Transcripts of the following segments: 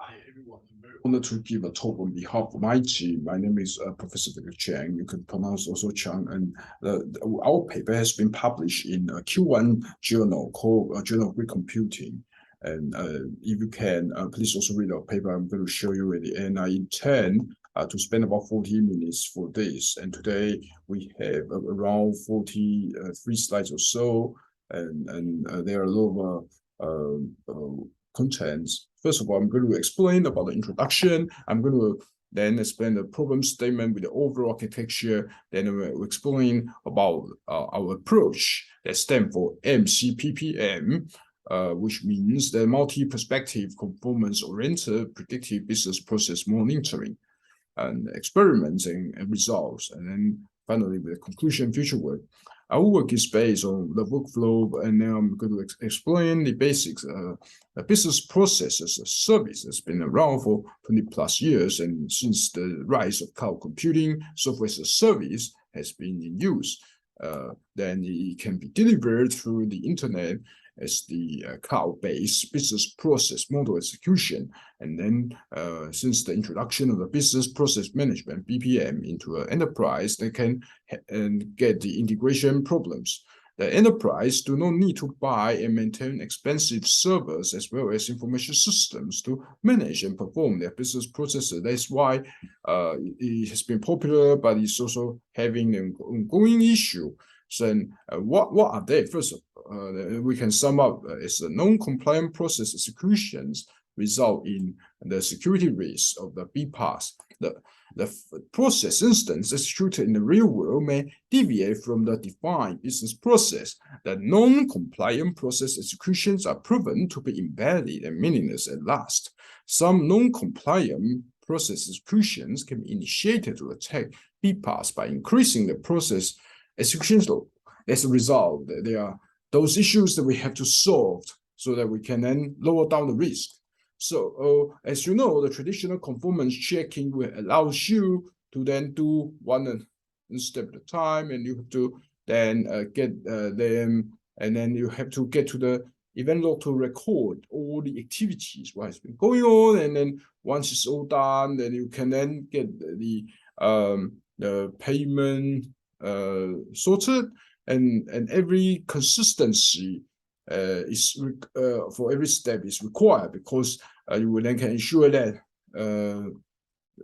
Hi everyone, I'm very honored to give a talk on behalf of my team. My name is Professor Victor Chang. You can pronounce also Chang, and our paper has been published in a Q1 journal called Journal of Greek Computing. And if you can, please also read our paper. I'm going to show you at the end. I intend to spend about 40 minutes for this. And today we have around 43 slides or so, and there are a lot of contents. First of all, I'm going to explain about the introduction. I'm going to then explain the problem statement with the overall architecture. Then we'll explain about our approach that stands for MCPPM, which means the multi-perspective conformance-oriented predictive business process monitoring and experiments and results. And then finally, with the conclusion, future work. Our work is based on the workflow, and now I'm going to explain the basics. A business process as a service has been around for 20 plus years, and since the rise of cloud computing, software as a service has been in use. Then it can be delivered through the internet as the cloud-based business process model execution. And then since the introduction of the business process management, BPM, into an enterprise, they can get the integration problems. The enterprise do not need to buy and maintain expensive servers as well as information systems to manage and perform their business processes. That's why it has been popular, but it's also having an ongoing issue. So what are they? First, we can sum up as the non-compliant process executions result in the security risk of the BPaaS. The process instance executed in the real world may deviate from the defined business process. The non-compliant process executions are proven to be invalid and meaningless at last. Some non-compliant process executions can be initiated to attack BPaaS by increasing the process execution load. As a result, there are those issues that we have to solve so that we can then lower down the risk. So as you know, the traditional conformance checking will allow you to then do one step at a time, and you have to then get them, and then you have to get to the event log to record all the activities, what has been going on, and then once it's all done, then you can then get the payment sorted, and every consistency is for every step is required, because you will then can ensure that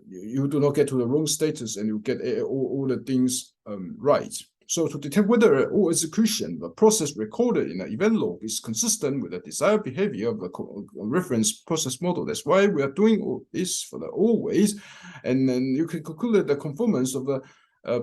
you do not get to the wrong status and you get all the things right. So to detect whether all execution, the process recorded in the event log is consistent with the desired behavior of the reference process model. That's why we are doing all this for the always. And then you can conclude that the conformance of the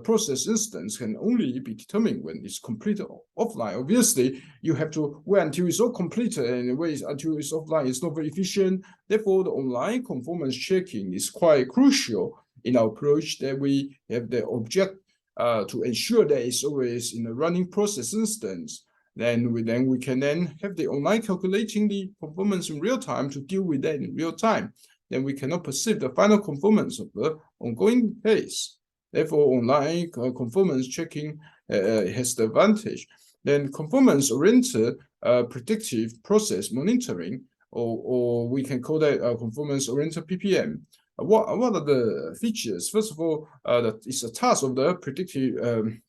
process instance can only be determined when it's completed offline. Obviously, you have to wait until it's all completed, and wait until it's offline. It's not very efficient. Therefore, the online conformance checking is quite crucial in our approach, that we have the object to ensure that it's always in a running process instance. Then we can then have the online calculating the conformance in real time to deal with that in real time. Then we cannot perceive the final conformance of the ongoing case. Therefore, online conformance checking has the advantage. Then conformance-oriented predictive process monitoring, or we can call that conformance-oriented PPM. What are the features? First of all, it's a task of the predictive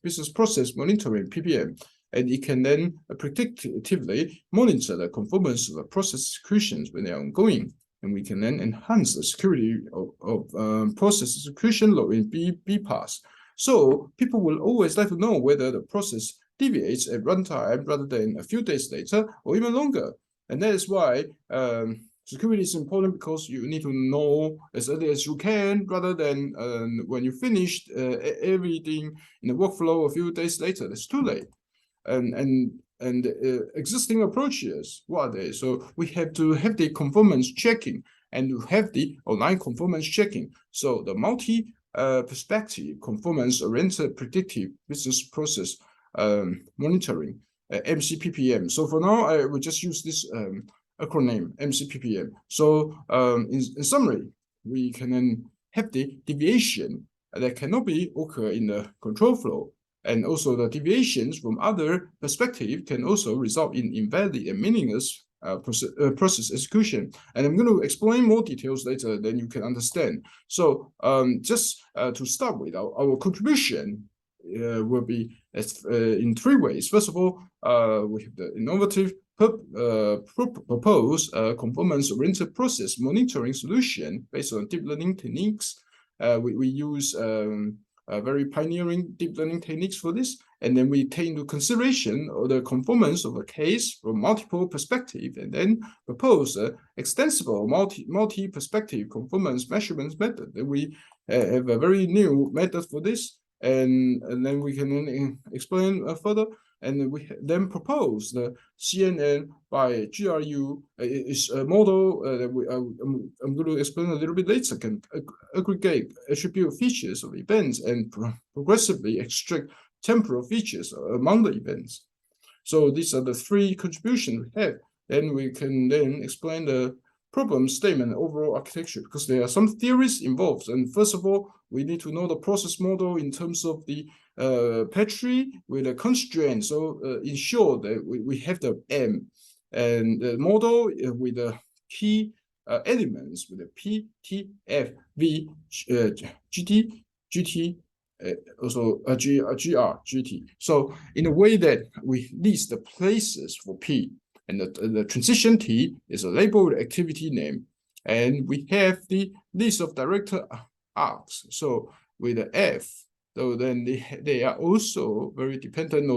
business process monitoring, PPM, and it can then predictively monitor the conformance of the process executions when they are ongoing. And we can then enhance the security of process execution load in BPaaS. So people will always like to know whether the process deviates at runtime rather than a few days later or even longer. And that is why security is important, because you need to know as early as you can, rather than when you finished everything in the workflow a few days later. That's too late. And existing approaches, what are they? So we have to have the conformance checking and to have the online conformance checking. So the multi-perspective conformance-oriented predictive business process monitoring, MCPPM. So for now, I will just use this acronym, MCPPM. So in summary, we can then have the deviation that cannot be occur in the control flow. And also the deviations from other perspectives can also result in invalid and meaningless process execution. And I'm going to explain more details later, then you can understand. So just to start with, our contribution will be in 3 ways. First of all, we have the innovative propose conformance-oriented process monitoring solution based on deep learning techniques. We use very pioneering deep learning techniques for this, and then we take into consideration the conformance of a case from multiple perspectives, and then propose an extensible multi-perspective conformance measurements method. And we have a very new method for this, and then we can explain further. And we then propose the CNN-BiGRU is a model that I'm going to explain a little bit later, can aggregate attribute features of events and progressively extract temporal features among the events. So these are the 3 contributions we have. Then we can then explain the problem statement overall architecture, because there are some theories involved. And first of all, we need to know the process model in terms of the Petri with a constraint. So ensure that we have the M, and the model with the key elements with the P, T, F, V, GT, GT, also GR, GT. So in a way that we list the places for P, and the transition T is a labeled activity name, and we have the list of director arcs. So with the F, so then they are also very dependent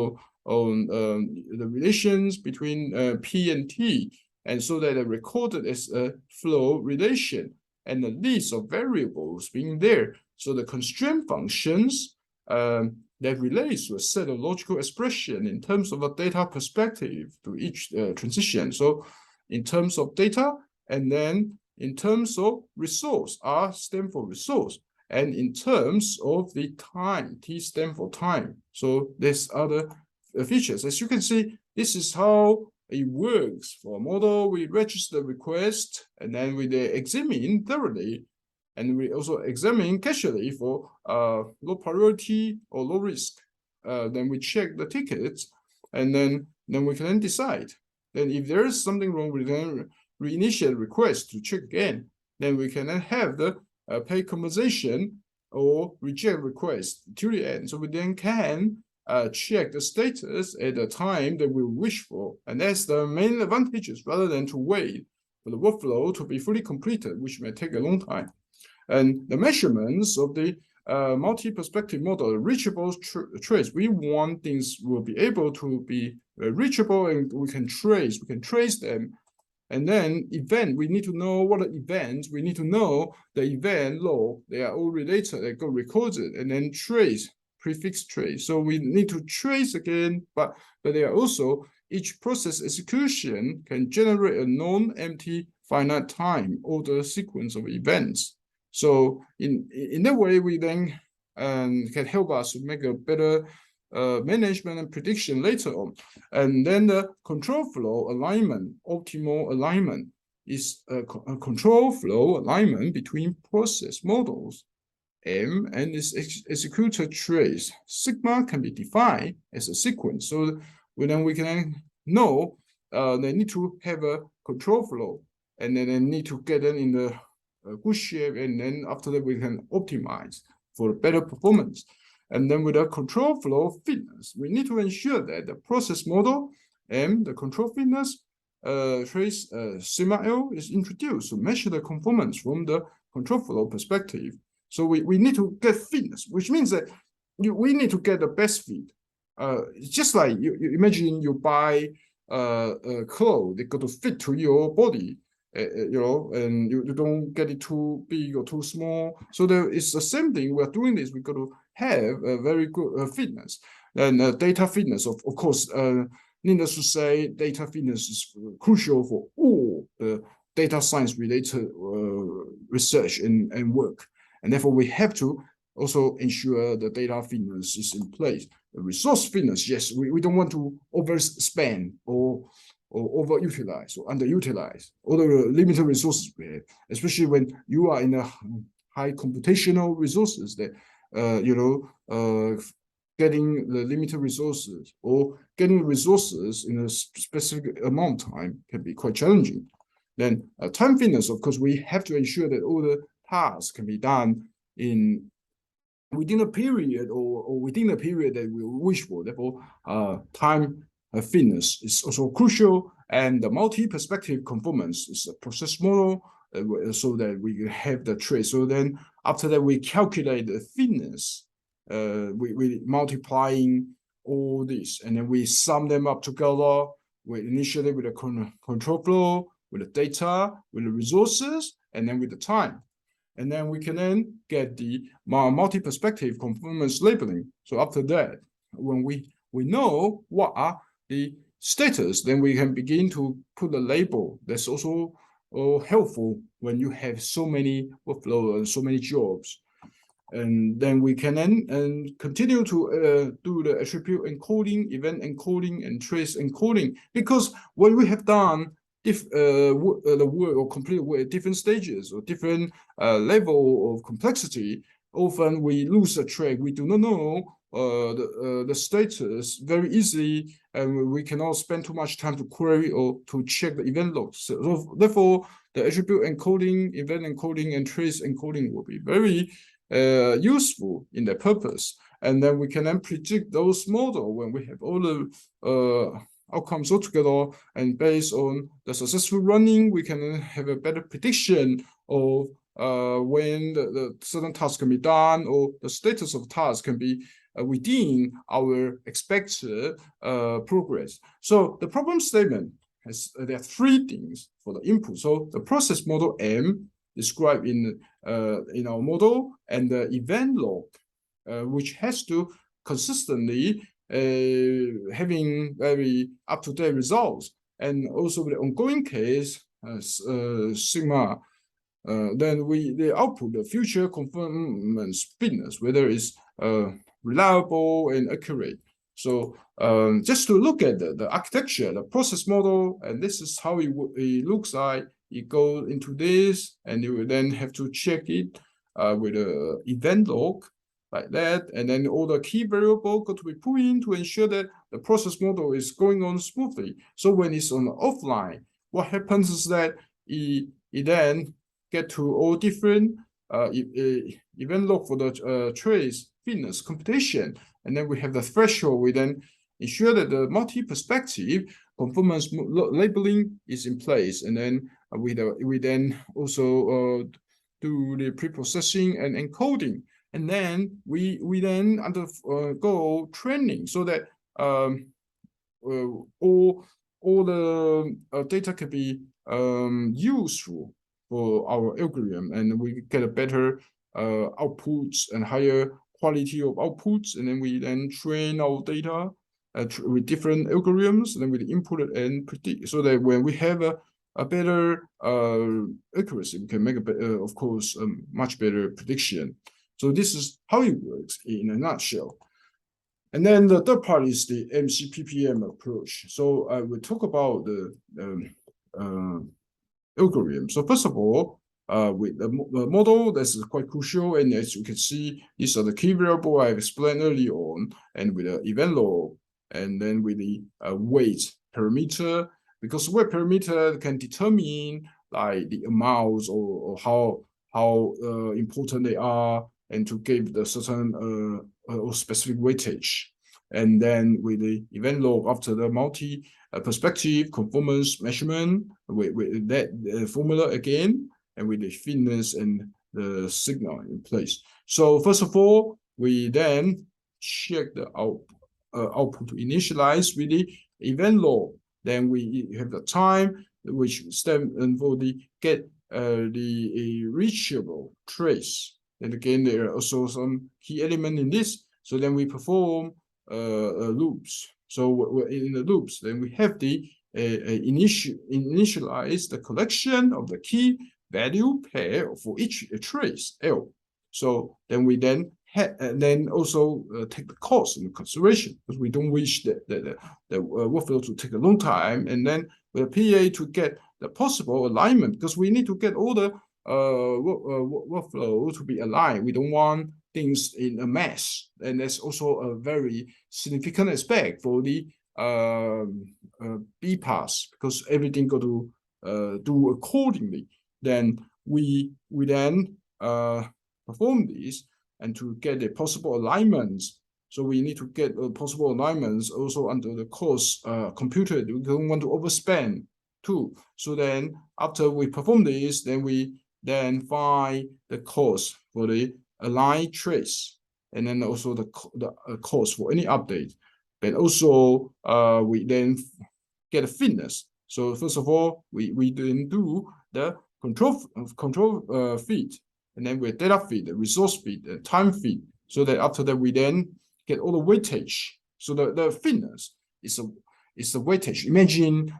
on the relations between P and T, and so that are recorded as a flow relation, and the list of variables being there. So the constraint functions that relates to a set of logical expression in terms of a data perspective to each transition. So in terms of data, and then in terms of resource, R stands for resource, and in terms of the time, T stands for time. So there's other features. As you can see, this is how it works. For a model, we register the request, and then we examine thoroughly, and we also examine casually for low priority or low risk. Then we check the tickets, and then we can decide. Then if there is something wrong, we then reinitiate request to check again. Then we can then have the pay compensation or reject request till the end. So we then can check the status at the time that we wish for. And that's the main advantages, rather than to wait for the workflow to be fully completed, which may take a long time. And the measurements of the multi-perspective model, reachable trace, we want things will be able to be reachable, and we can trace them. And then event, we need to know what are events. We need to know the event log. They are all related. They go recorded, and then trace, prefix trace. So we need to trace again, but they are also, each process execution can generate a non-empty finite time order sequence of events. So in that way, we then can help us to make a better management and prediction later on. And then the control flow alignment, optimal alignment, is a control flow alignment between process models M and its executor trace. Sigma can be defined as a sequence. So then we can know they need to have a control flow, and then they need to get them in the good shape, and then after that we can optimize for better performance. And then with the control flow fitness, we need to ensure that the process model and the control fitness trace sigma L is introduced to measure the conformance from the control flow perspective. So we need to get fitness, which means that we need to get the best fit. It's just like you imagine you buy a clothes, they got to fit to your body. And you don't get it too big or too small. So there is the same thing. We are doing this. We got to have a very good fitness, and data fitness. Of course, needless to say, data fitness is crucial for all data science related research and work. And therefore, we have to also ensure the data fitness is in place. The resource fitness, yes, we don't want to overspend or overutilize or underutilize all the limited resources we have, especially when you are in a high computational resources that getting the limited resources or getting resources in a specific amount of time can be quite challenging. Then time fitness, of course, we have to ensure that all the tasks can be done within a period or within a period that we wish for. Therefore, time fitness is also crucial, and the multi-perspective conformance is a process model so that we have the trace. So then after that, we calculate the fitness, we multiplying all this, and then we sum them up together. We initially with the control flow, with the data, with the resources, and then with the time. And then we can then get the multi-perspective conformance labeling. So after that, when we know what are the status, then we can begin to put a label. That's also helpful when you have so many workflows and so many jobs. And then we can then continue to do the attribute encoding, event encoding, and trace encoding. Because when we have done the work or complete work at different stages or different level of complexity, often we lose a track. We do not know the status very easily, and we cannot spend too much time to query or to check the event logs. So therefore, the attribute encoding, event encoding, and trace encoding will be very useful in their purpose. And then we can then predict those models when we have all the outcomes all together, and based on the successful running, we can have a better prediction of when the certain task can be done, or the status of task can be within our expected progress. So the problem statement has there are three things for the input. So the process model M described in our model, and the event log, which has to consistently having very up-to-date results, and also the ongoing case sigma. Then the output, the future conformance fitness, whether it's reliable and accurate. So just to look at the architecture, the process model, and this is how it looks like. You go into this, and you will then have to check it with the event log like that, and then all the key variables got to be put in to ensure that the process model is going on smoothly. So when it's on the offline, what happens is that it then get to all different event log for the trace fitness computation, and then we have the threshold. We then ensure that the multi-perspective conformance labeling is in place, and then we then also do the pre-processing and encoding, and then we then undergo training so that all the data can be useful for our algorithm, and we get a better outputs and higher quality of outputs, and then we then train our data with different algorithms, and then we input it and predict, so that when we have a better accuracy, we can make of course, a much better prediction. So this is how it works in a nutshell. And then the third part is the MCPPM approach. So I will talk about the algorithm. So first of all, with the model, this is quite crucial. And as you can see, these are the key variables I explained earlier on, and with the event log, and then with the weight parameter, because weight parameter can determine like the amounts or how important they are, and to give the certain or specific weightage. And then with the event log after the multi-perspective conformance measurement, with that formula again, and with the fitness and the signal in place. So first of all, we then check the output to initialize with the event log. Then we have the time, which stands for the get the reachable trace. And again, there are also some key element in this. So then we perform loops. So in the loops, then we have the initialize the collection of the key value pair for each trace L. So then we then also take the cost into consideration, because we don't wish that the workflow to take a long time, and then with a PA to get the possible alignment, because we need to get all the workflow to be aligned. We don't want things in a mass, and that's also a very significant aspect for the BPaaS, because everything got to do accordingly. Then we then perform this, and to get the possible alignments. So we need to get possible alignments also under the course computed. We don't want to overspend too. So then after we perform this, then we then find the cause for the align trace, and then also the cause for any update. But also we then get a fitness. So first of all, we then do the control feed, and then we data feed, the resource feed, the time feed, so that after that we then get all the weightage. So the fitness is a weightage. Imagine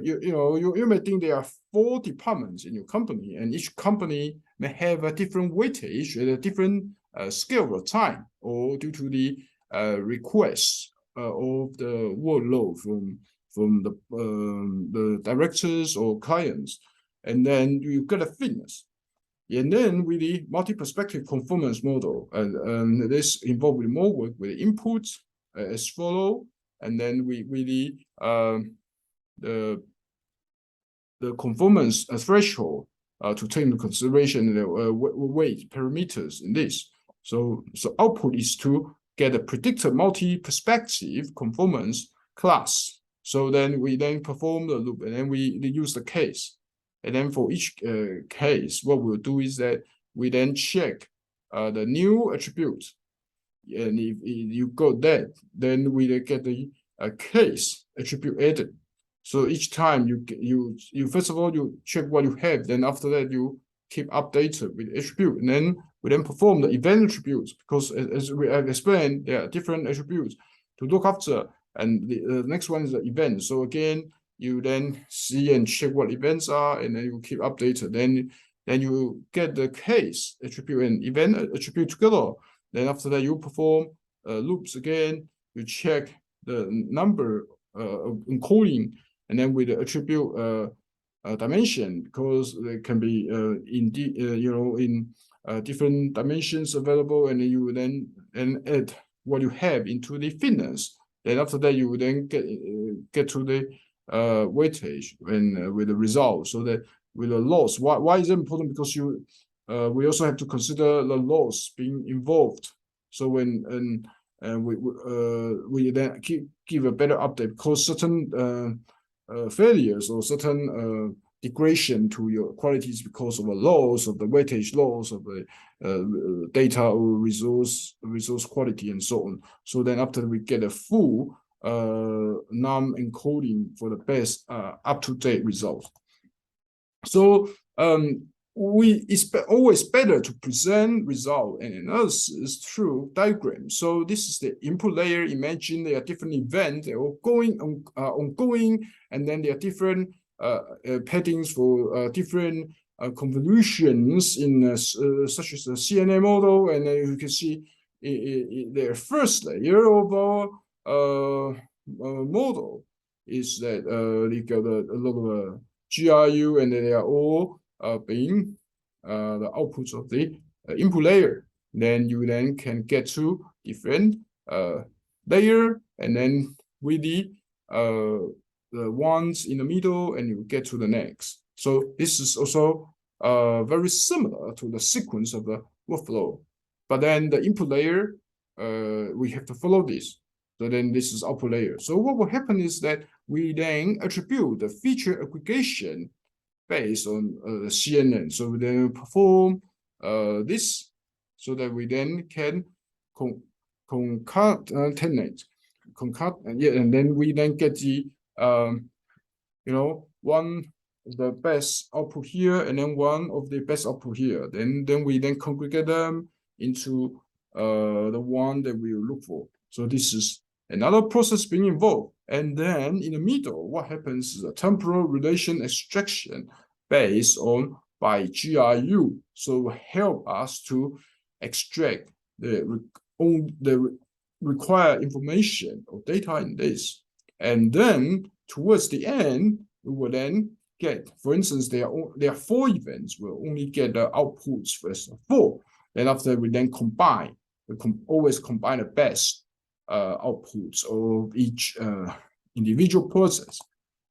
you may think there are 4 departments in your company, and each company may have a different weightage at a different scale of time, or due to the requests of the workload from the directors or clients, and then you get a fitness. And then with the multi-perspective conformance model, and this involved with more work with inputs as follow, and then with the conformance threshold to take into consideration the weight parameters in this. So output is to get a predicted multi-perspective conformance class. So then we then perform the loop, and then we use the case. And then for each case, what we'll do is that we then check the new attribute. And if you got that, then we get the case attribute added. So each time you first of all you check what you have, then after that you keep updated with attribute, and then we then perform the event attributes, because as we have explained, there are different attributes to look after, and the next one is the event. So again, you then see and check what events are, and then you keep updated. Then you get the case attribute and event attribute together. Then after that, you perform loops again. You check the number of encoding, and then with the attribute dimension, because they can be in different dimensions available, and then you then add what you have into the fitness. Then after that, you then get to the weightage and with the result, so that with the loss. Why is it important? Because we also have to consider the loss being involved. So when we then give a better update, because certain failures or certain degradation to your qualities because of a loss of the weightage, loss of the data or resource quality, and so on. So then after we get a full non-encoding for the best up-to-date result. So it's always better to present result and analysis through diagrams. So this is the input layer. Imagine there are different events, they're all ongoing, and then there are different paddings for different convolutions in such as the CNN model, and then you can see their first layer of our model is that they got a lot of GRU, and they are all being the outputs of the input layer. Then you then can get to different layer, and then with the ones in the middle, and you get to the next. So this is also very similar to the sequence of the workflow. But then the input layer, we have to follow this. So then this is output layer. So what will happen is that we then attribute the feature aggregation based on the CNN. So we then perform this, so that we then can concatenate, and then we then get the one of the best output here, and then one of the best output here. Then we then congregate them into the one that we look for. So this is another process being involved. And then in the middle, what happens is a temporal relation extraction based on by BiGRU. So help us to extract the required information or data in this. And then towards the end, we will then get, for instance, there are 4 events. We'll only get the outputs first 4. Then after we then combine, always combine the best outputs of each individual process.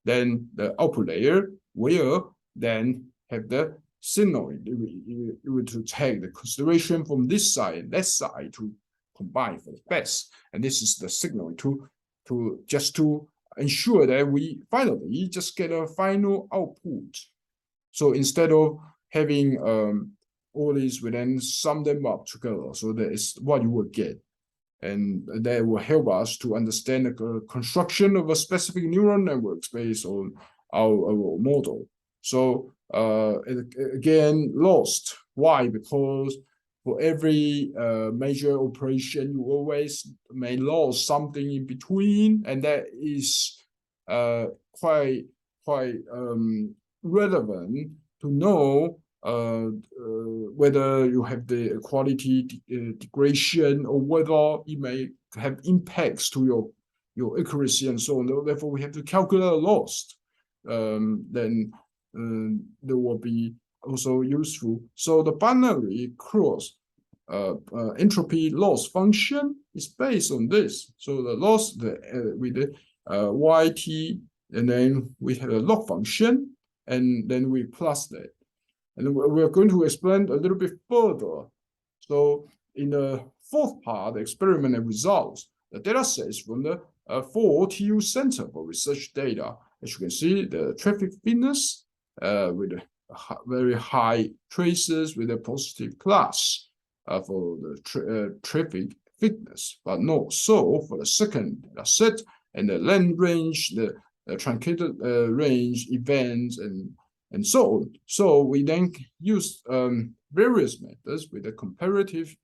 Then the output layer will then have the signal. It will to take the consideration from this side and that side to combine for the best. And this is the signal to ensure that we finally just get a final output. So instead of having all these, we then sum them up together. So that is what you will get. And that will help us to understand the construction of a specific neural network based on our model. So again, lost. Why? Because for every major operation, you always may lose something in between, and that is quite relevant to know whether you have the quality degradation or whether it may have impacts to your accuracy and so on. Therefore, we have to calculate a loss. Then that will be also useful. So the binary cross entropy loss function is based on this. So the loss with the yt, and then we have a log function, and then we plus that. And we're going to explain a little bit further. So in the fourth part, the experimental results, the data sets from the 4 TU Center for Research Data. As you can see, the traffic fitness with very high traces with a positive class for the traffic fitness, but not so for the second data set and the length range, the truncated range events, and so on. So we then use various methods with a comparatively,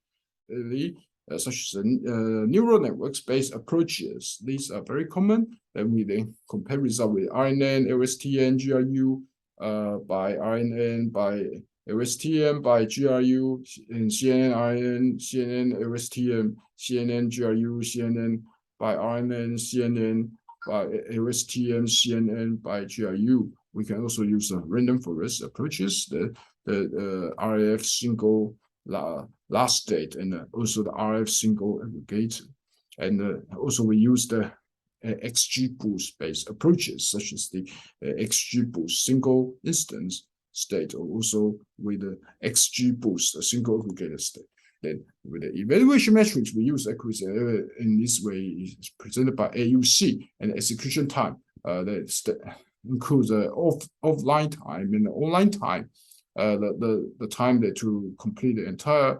such as neural networks-based approaches. These are very common. Then we then compare results with RNN, LSTM, GRU, by RNN, by LSTM, by GRU, and CNN, RNN, CNN, LSTM, CNN, GRU, CNN, by RNN, CNN, by LSTM, CNN, by GRU. We can also use random forest approaches, the RF single last state, and also the RF single aggregator. And also we use the XGBoost based approaches, such as the XGBoost single instance state, or also with the XGBoost a single aggregator state. Then with the evaluation metrics, we use accuracy in this way is presented by AUC, and execution time that includes offline time and online time, the time that to complete the entire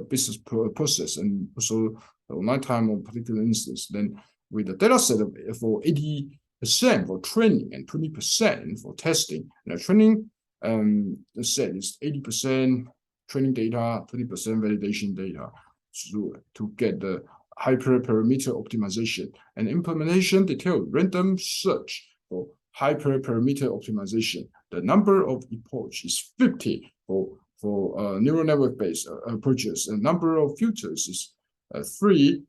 business process, and also the online time on particular instance. Then with the data set for 80% for training and 20% for testing. And the training set is 80% training data, 20% validation data to get the hyperparameter optimization, and implementation detailed random search for hyperparameter optimization. The number of epochs is 50 for neural network based approaches, and number of filters is 3.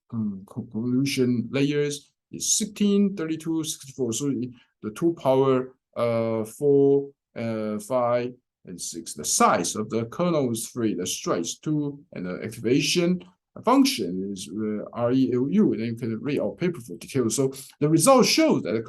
Convolution layers is 16, 32, 64. So the 2 power 4, 5, and 6. The size of the kernel is 3. The stress 2, and the activation function is RELU, and then you can read our paper for details. So the results show that the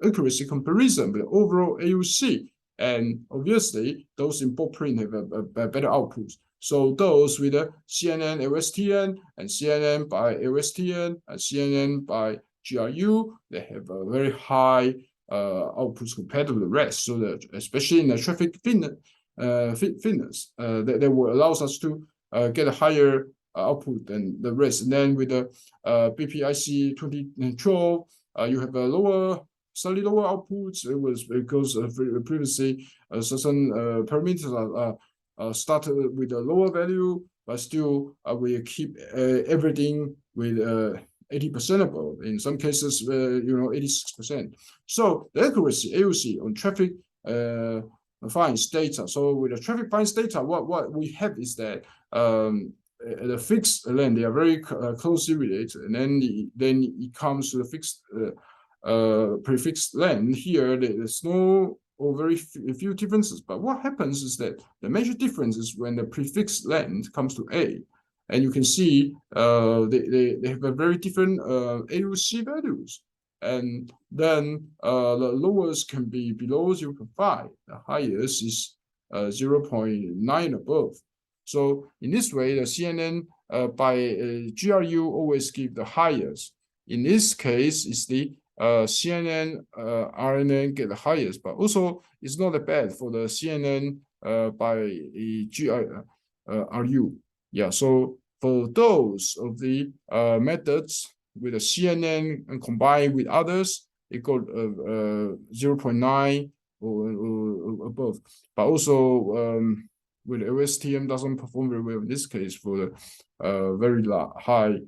accuracy comparison with overall AUC, and obviously those in both print have a better outputs. So those with the CNN LSTN and CNN by LSTN and CNN by GRU, they have a very high outputs compared to the rest. So that especially in the traffic fitness, that will allows us to get a higher output than the rest. And then with the BPIC 2012, you have a slightly lower outputs. It was because previously certain parameters are started with a lower value, but still we keep everything with 80% above. In some cases, 86%. So the accuracy AUC on traffic finds data. So with the traffic finds data, what we have is that the fixed length, they are very closely related, and then it comes to the fixed prefixed length. Here there's no or very few differences. But what happens is that the major difference is when the prefix length comes to A. And you can see they have a very different AUC values. And then the lowest can be below 0.5. The highest is 0.9 above. So in this way, the CNN by GRU always give the highest. In this case, it's the CNN RNN get the highest, but also it's not that bad for the CNN by GRU. Yeah, so for those of the methods with the CNN and combined with others, it got 0.9 or above. But also with OSTM doesn't perform very well in this case for the very high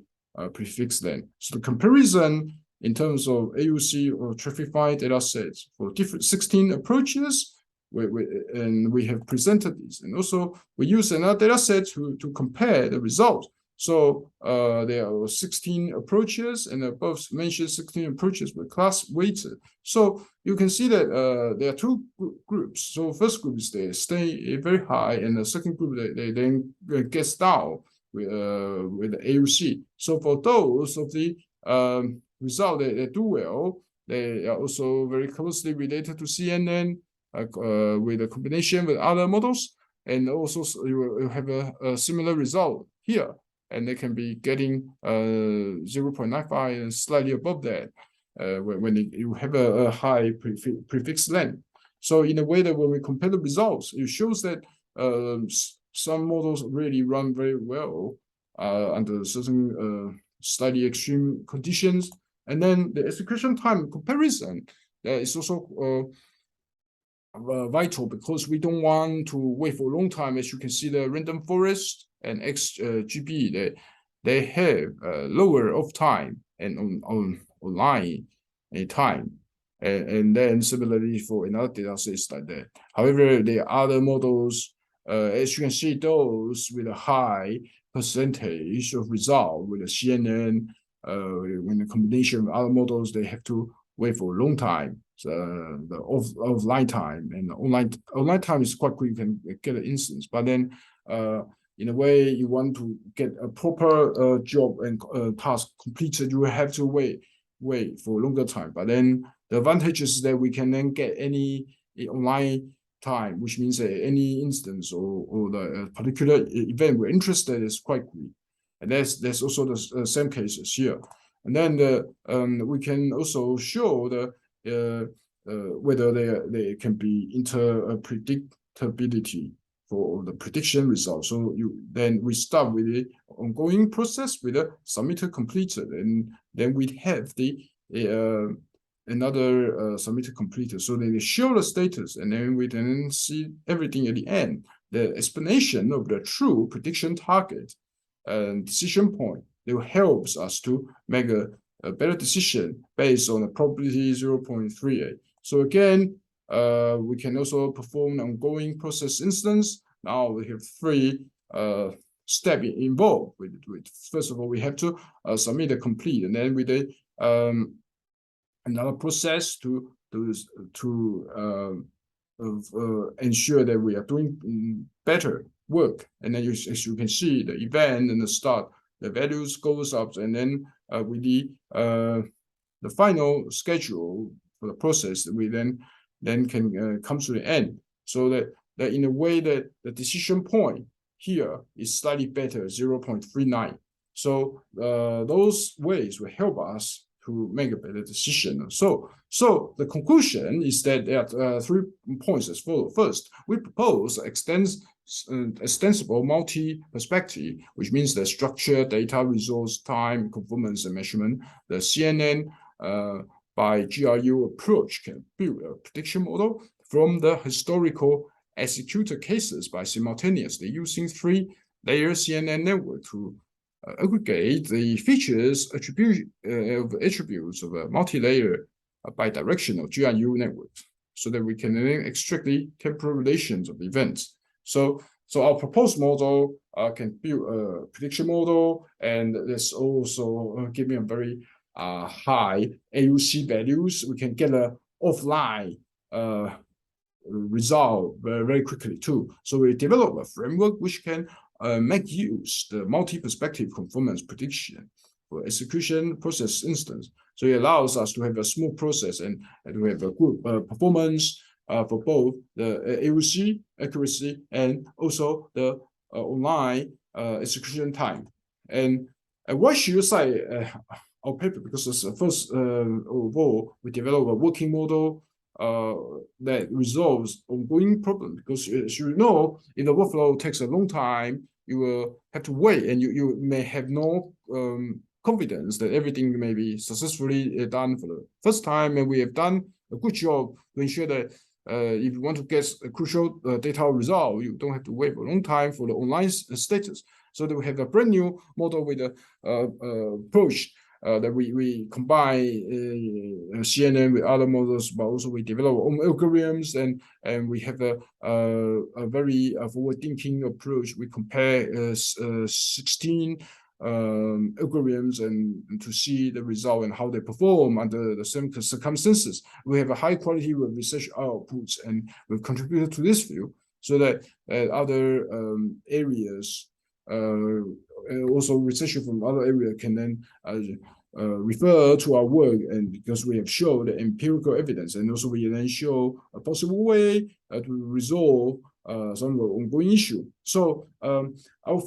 prefix length. So the comparison in terms of AUC or traffified data sets for different 16 approaches, and we have presented these. And also we use another data set to compare the results. So there are 16 approaches, and above mentioned 16 approaches were class weighted. So you can see that there are two groups. So first group is they stay very high, and the second group they then gets down with the AUC. So for those of the result they do well, they are also very closely related to CNN with a combination with other models, and also you have a similar result here. And they can be getting 0.95 and slightly above that when you have a high prefix length. So in a way that when we compare the results, it shows that some models really run very well under certain slightly extreme conditions. And then the execution time comparison is also vital, because we don't want to wait for a long time. As you can see, the random forest and XGB, they have lower off time and online time. And then similarly for another data sets like that. However, there are other models, as you can see, those with a high percentage of result with the CNN, when the combination of other models, they have to wait for a long time. So the offline time and online time is quite quick. You can get an instance, but then in a way you want to get a proper job and task completed, you have to wait for a longer time. But then the advantage is that we can then get any online time, which means that any instance or the particular event we're interested in is quite quick. And there's also the same cases here. And then we can also show the whether they can be predictability for the prediction results. So then we start with the ongoing process with the submitted completed, and then we have the another submitted completed. So they show the status, and then we then see everything at the end, the explanation of the true prediction target and decision point. It helps us to make a better decision based on a probability 0.38. So again, we can also perform an ongoing process instance. Now we have three steps involved. First of all, we have to submit a complete, and then with another process to ensure that we are doing better work. And then as you can see, the event and the start, the values goes up, and then with the final schedule for the process, we then can come to the end. So that in a way that the decision point here is slightly better, 0.39. So those ways will help us to make a better decision. So the conclusion is that there are 3 points as follows. First, we propose extensible multi-perspective, which means the structure, data, resource, time, conformance, and measurement. The CNN by GRU approach can build a prediction model from the historical executed cases by simultaneously using 3-layer CNN network to aggregate the features attributes of a multi-layer bidirectional GRU network, so that we can then extract the temporal relations of events. So our proposed model can build a prediction model, and this also giving a very high AUC values. We can get a offline result very quickly too. So we develop a framework which can make use the multi-perspective conformance prediction for execution process instance. So it allows us to have a smooth process and to have a good performance for both the AUC accuracy and also the online execution time. And why should you cite our paper? Because it's first of all, we develop a working model that resolves ongoing problem. Because as you know, if the workflow takes a long time, you will have to wait, and you may have no confidence that everything may be successfully done for the first time, and we have done a good job to ensure that if you want to get a crucial data result, you don't have to wait for a long time for the online status. So that we have a brand new model with a approach that we combine CNN with other models, but also we develop our own algorithms, and we have a very forward-thinking approach. We compare 16 algorithms and to see the result and how they perform under the same circumstances. We have a high quality research outputs, and we've contributed to this field so that other areas, also researchers from other areas can then refer to our work, and because we have showed the empirical evidence, and also we then show a possible way to resolve some of the ongoing issue. So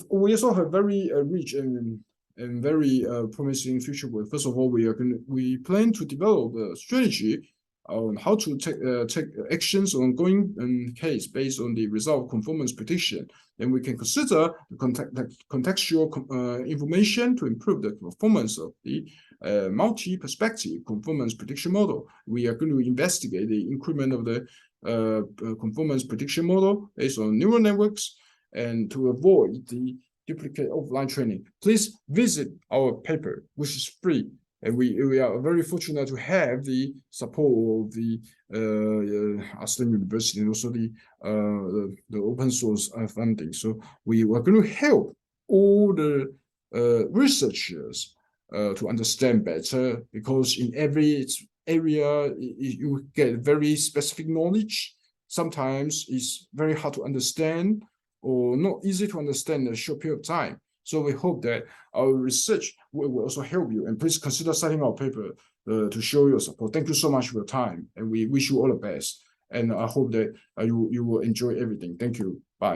we also have very rich and very promising future work. First of all, we plan to develop a strategy on how to take actions on ongoing case based on the result of conformance prediction. Then we can consider the contextual information to improve the performance of the multi-perspective conformance prediction model. We are going to investigate the increment of the conformance prediction model based on neural networks, and to avoid the duplicate offline training. Please visit our paper, which is free. And we are very fortunate to have the support of the Aston University and also the open source funding. So we are going to help all the researchers to understand better, because in every area you get very specific knowledge. Sometimes it's very hard to understand or not easy to understand in a short period of time. So we hope that our research will also help you. And please consider citing our paper to show your support. Thank you so much for your time, and we wish you all the best. And I hope that you will enjoy everything. Thank you.